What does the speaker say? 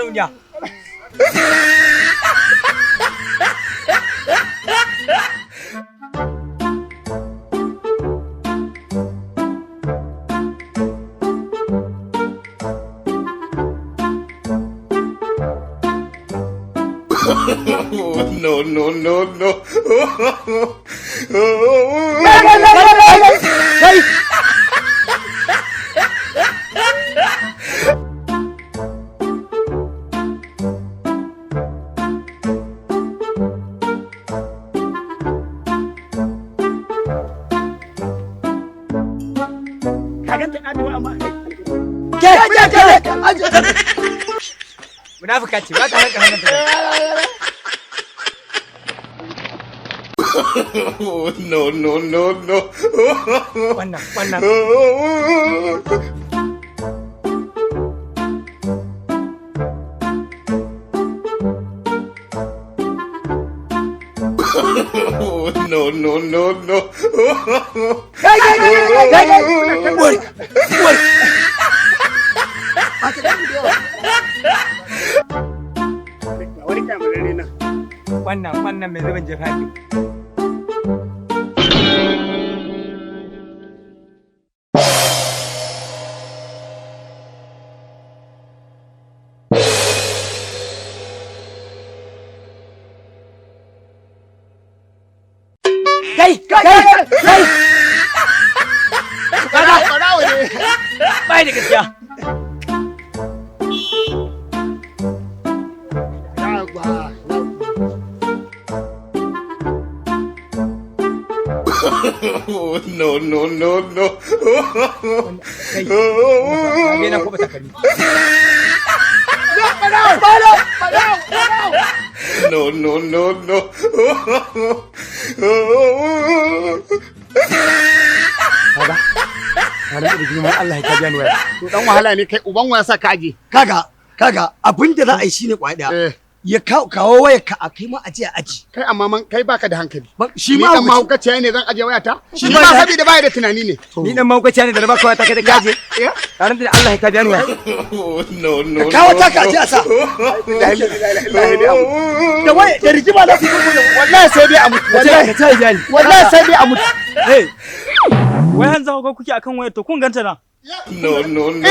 sarauniya. No, no, no, no. Munafika ce ba ta ranka hannun ta. No, no, no, no. Wannan. No, no, no, no. Kai. Wannan mai zuban jefafi. Kai! Barawo ne! Bai da gaskiya. No, no, no, no. Kai, na kuma takalmi. No, no, no, no. Kaga da girman Allah ya kaji ni waya. To dan wahala ne kai uban waya sa ka aje. Kaga abin da za a yi shine kwaya ya kawo waya ka a kai ma aje a aji. Kai amma man kai baka da hankali. Shi ma dan mahaukaciya ne zan aje waya ta? Shi ma saboda baya da tunani ne. Ni dan mahaukaciya ne da na baka waya ta kai da kaje. Karan da Allah ya kaji ni waya. No, no. Kawo ta ka aje a sa. Da waya da rigima za su yi wallahi sai dai a mutu. Wallahi sai dai a mutu. Wai hanzu ga kuke akan wayar to kun ganta na. No, no, no.